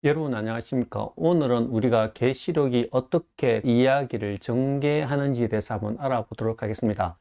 여러분 안녕하십니까? 오늘은 우리가 계시록이 어떻게 이야기를 전개하는지에 대해서 한번 알아보도록 하겠습니다.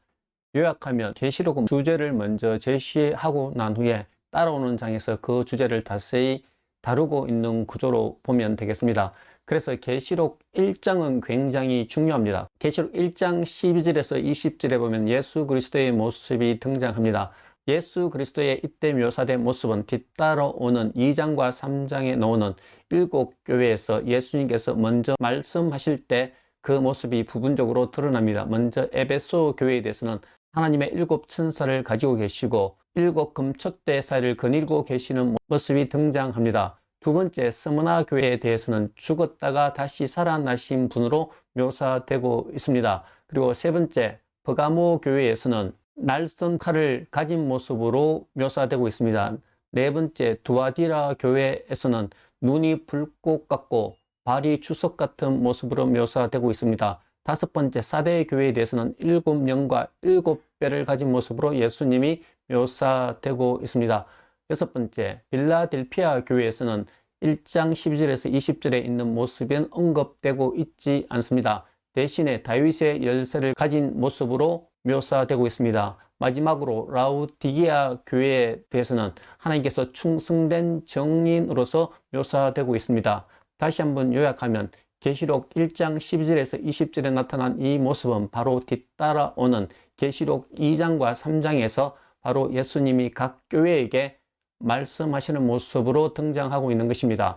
요약하면 계시록은 주제를 먼저 제시하고 난 후에 따라오는 장에서 그 주제를 자세히 다루고 있는 구조로 보면 되겠습니다. 그래서 계시록 1장은 굉장히 중요합니다. 계시록 1장 12절에서 20절에 보면 예수 그리스도의 모습이 등장합니다. 예수 그리스도의 이때 묘사된 모습은 뒤따라오는 2장과 3장에 나오는 7교회에서 예수님께서 먼저 말씀하실 때 그 모습이 부분적으로 드러납니다. 먼저 에베소 교회에 대해서는 하나님의 7천사를 가지고 계시고 7금촛대 사이를 거닐고 계시는 모습이 등장합니다. 두 번째, 스무나 교회에 대해서는 죽었다가 다시 살아나신 분으로 묘사되고 있습니다. 그리고 세 번째, 버가모 교회에서는 날선 칼을 가진 모습으로 묘사되고 있습니다. 네 번째, 두아디라 교회에서는 눈이 불꽃 같고 발이 주석 같은 모습으로 묘사되고 있습니다. 다섯 번째, 사대 교회에 대해서는 7영과 7배를 가진 모습으로 예수님이 묘사되고 있습니다. 여섯 번째, 빌라델피아 교회에서는 1장 12절에서 20절에 있는 모습은 언급되고 있지 않습니다. 대신에 다윗의 열쇠를 가진 모습으로 묘사되고 있습니다. 마지막으로 라우디게아 교회에 대해서는 하나님께서 충성된 정인으로서 묘사되고 있습니다. 다시 한번 요약하면 계시록 1장 12절에서 20절에 나타난 이 모습은 바로 뒤따라오는 계시록 2장과 3장에서 바로 예수님이 각 교회에게 말씀하시는 모습으로 등장하고 있는 것입니다.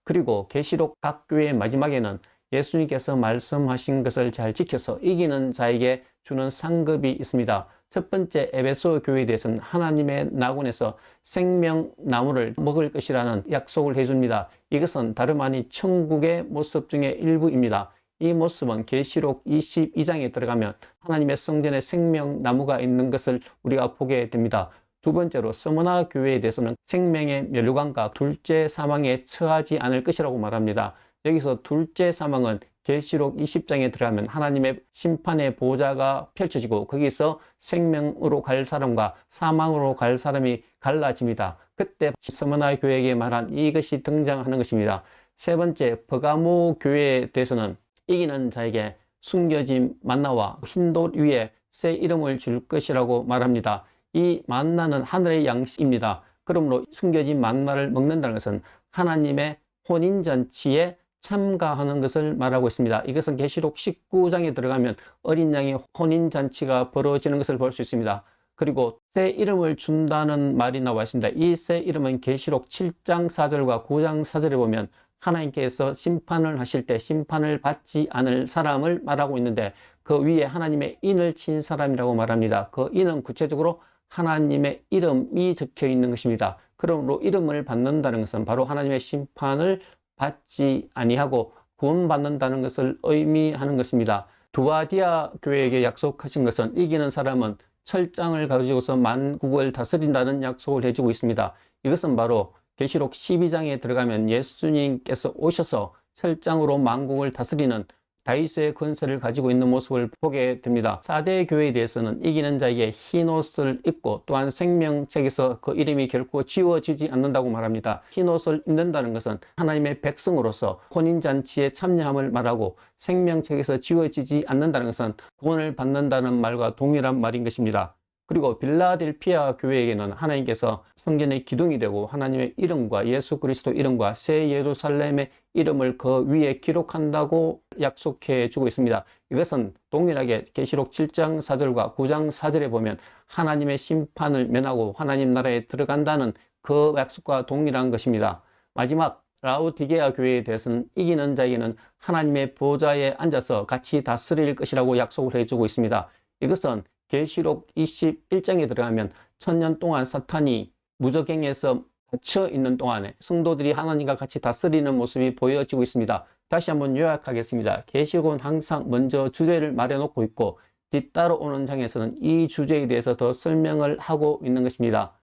그리고 계시록 각 교회의 마지막에는 예수님께서 말씀하신 것을 잘 지켜서 이기는 자에게 주는 상급이 있습니다. 첫 번째, 에베소 교회에 대해서는 하나님의 낙원에서 생명나무를 먹을 것이라는 약속을 해줍니다. 이것은 다름 아닌 천국의 모습 중의 일부입니다. 이 모습은 계시록 22장에 들어가면 하나님의 성전에 생명나무가 있는 것을 우리가 보게 됩니다. 두 번째로 스무나 교회에 대해서는 생명의 멸류관과 둘째 사망에 처하지 않을 것이라고 말합니다. 여기서 둘째 사망은 계시록 20장에 들어가면 하나님의 심판의 보좌가 펼쳐지고 거기서 생명으로 갈 사람과 사망으로 갈 사람이 갈라집니다. 그때 스무나 교회에게 말한 이것이 등장하는 것입니다. 세 번째, 버가모 교회에 대해서는 이기는 자에게 숨겨진 만나와 흰돌 위에 새 이름을 줄 것이라고 말합니다. 이 만나는 하늘의 양식입니다. 그러므로 숨겨진 만나를 먹는다는 것은 하나님의 혼인잔치에 참가하는 것을 말하고 있습니다. 이것은 계시록 19장에 들어가면 어린 양의 혼인잔치가 벌어지는 것을 볼 수 있습니다. 그리고 새 이름을 준다는 말이 나와 있습니다. 이 새 이름은 계시록 7장 4절과 9장 4절에 보면 하나님께서 심판을 하실 때 심판을 받지 않을 사람을 말하고 있는데 그 위에 하나님의 인을 친 사람이라고 말합니다. 그 인은 구체적으로 하나님의 이름이 적혀 있는 것입니다. 그러므로 이름을 받는다는 것은 바로 하나님의 심판을 받지 아니하고 구원받는다는 것을 의미하는 것입니다. 두아디아 교회에게 약속하신 것은 이기는 사람은 철장을 가지고서 만국을 다스린다는 약속을 해주고 있습니다. 이것은 바로 계시록 12장에 들어가면 예수님께서 오셔서 철장으로 만국을 다스리는 다윗의 권세를 가지고 있는 모습을 보게 됩니다. 4대 교회에 대해서는 이기는 자에게 흰 옷을 입고 또한 생명책에서 그 이름이 결코 지워지지 않는다고 말합니다. 흰 옷을 입는다는 것은 하나님의 백성으로서 혼인잔치에 참여함을 말하고 생명책에서 지워지지 않는다는 것은 구원을 받는다는 말과 동일한 말인 것입니다. 그리고 빌라델피아 교회에게는 하나님께서 성전의 기둥이 되고 하나님의 이름과 예수 그리스도 이름과 새 예루살렘의 이름을 그 위에 기록한다고 약속해 주고 있습니다. 이것은 동일하게 계시록 7장 4절과 9장 4절에 보면 하나님의 심판을 면하고 하나님 나라에 들어간다는 그 약속과 동일한 것입니다. 마지막 라우디게아 교회에 대해서는 이기는 자에게는 하나님의 보좌에 앉아서 같이 다스릴 것이라고 약속을 해주고 있습니다. 이것은 계시록 21장에 들어가면 1000년 동안 사탄이 무저갱에서 갇혀 있는 동안에 성도들이 하나님과 같이 다스리는 모습이 보여지고 있습니다. 다시 한번 요약하겠습니다. 계시록은 항상 먼저 주제를 마련해놓고 있고 뒤따라오는 장에서는 이 주제에 대해서 더 설명을 하고 있는 것입니다.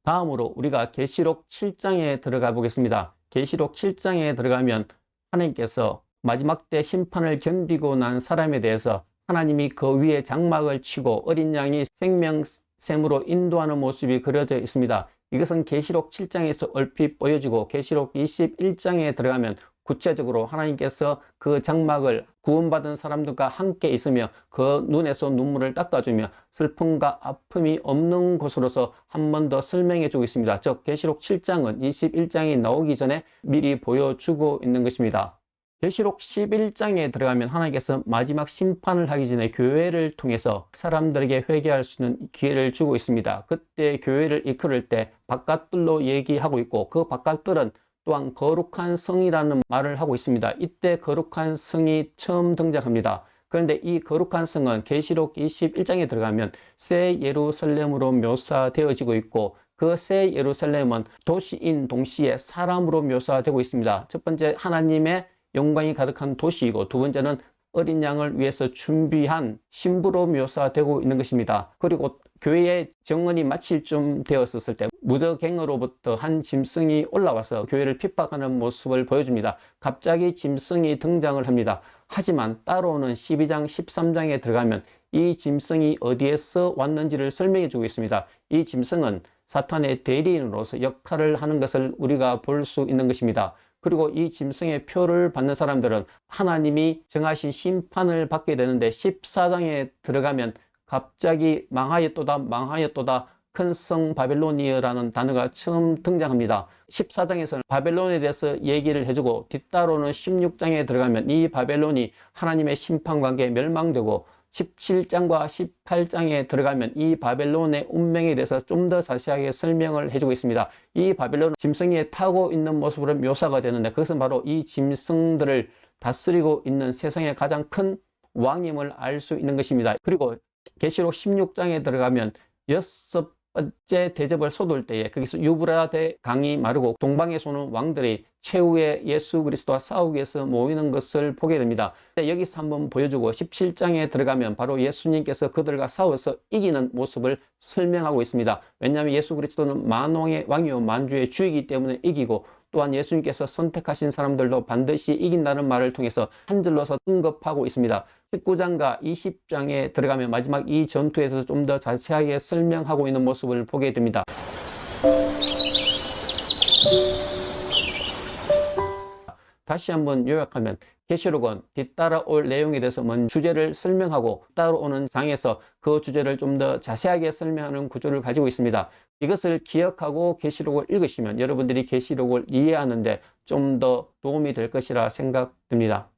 다음으로 우리가 계시록 7장에 들어가 보겠습니다. 계시록 7장에 들어가면 하나님께서 마지막 때 심판을 견디고 난 사람에 대해서 하나님이 그 위에 장막을 치고 어린 양이 생명샘으로 인도하는 모습이 그려져 있습니다. 이것은 계시록 7장에서 얼핏 보여지고 계시록 21장에 들어가면 구체적으로 하나님께서 그 장막을 구원받은 사람들과 함께 있으며 그 눈에서 눈물을 닦아주며 슬픔과 아픔이 없는 곳으로서 한 번 더 설명해 주고 있습니다. 즉 계시록 7장은 21장이 나오기 전에 미리 보여주고 있는 것입니다. 계시록 11장에 들어가면 하나님께서 마지막 심판을 하기 전에 교회를 통해서 사람들에게 회개할 수 있는 기회를 주고 있습니다. 그때 교회를 이끌을 때 바깥들로 얘기하고 있고 그 바깥들은 또한 거룩한 성이라는 말을 하고 있습니다. 이때 거룩한 성이 처음 등장합니다. 그런데 이 거룩한 성은 계시록 21장에 들어가면 새 예루살렘으로 묘사되어지고 있고 그 새 예루살렘은 도시인 동시에 사람으로 묘사되고 있습니다. 첫 번째 하나님의 영광이 가득한 도시이고 두 번째는 어린 양을 위해서 준비한 신부로 묘사되고 있는 것입니다. 그리고 교회의 정언이 마칠 쯤 되었을 때 무저갱어로부터 한 짐승이 올라와서 교회를 핍박하는 모습을 보여줍니다. 갑자기 짐승이 등장을 합니다. 하지만 따로는 12장, 13장에 들어가면 이 짐승이 어디에서 왔는지를 설명해 주고 있습니다. 이 짐승은 사탄의 대리인으로서 역할을 하는 것을 우리가 볼 수 있는 것입니다. 그리고 이 짐승의 표를 받는 사람들은 하나님이 정하신 심판을 받게 되는데 14장에 들어가면 갑자기 망하였도다 큰 성 바벨로니아라는 단어가 처음 등장합니다. 14장에서는 바벨론에 대해서 얘기를 해주고 뒤따로는 16장에 들어가면 이 바벨론이 하나님의 심판관계에 멸망되고 17장과 18장에 들어가면 이 바벨론의 운명에 대해서 좀 더 자세하게 설명을 해주고 있습니다. 이 바벨론은 짐승이 타고 있는 모습으로 묘사가 되는데 그것은 바로 이 짐승들을 다스리고 있는 세상의 가장 큰 왕임을 알 수 있는 것입니다. 그리고 계시록 16장에 들어가면 여섯 번째 대접을 쏟을 때에 거기서 유브라데 강이 마르고 동방에서 오는 왕들이 최후의 예수 그리스도와 싸우기 위해서 모이는 것을 보게 됩니다. 여기서 한번 보여주고 17장에 들어가면 바로 예수님께서 그들과 싸워서 이기는 모습을 설명하고 있습니다. 왜냐하면 예수 그리스도는 만왕의 왕이요 만주의 주이기 때문에 이기고 또한 예수님께서 선택하신 사람들도 반드시 이긴다는 말을 통해서 한 줄로서 언급하고 있습니다. 19장과 20장에 들어가면 마지막 이 전투에서 좀 더 자세하게 설명하고 있는 모습을 보게 됩니다. 다시 한번 요약하면 계시록은 뒤따라올 내용에 대해서 먼저 주제를 설명하고 따라오는 장에서 그 주제를 좀 더 자세하게 설명하는 구조를 가지고 있습니다. 이것을 기억하고 계시록을 읽으시면 여러분들이 계시록을 이해하는 데 좀 더 도움이 될 것이라 생각됩니다.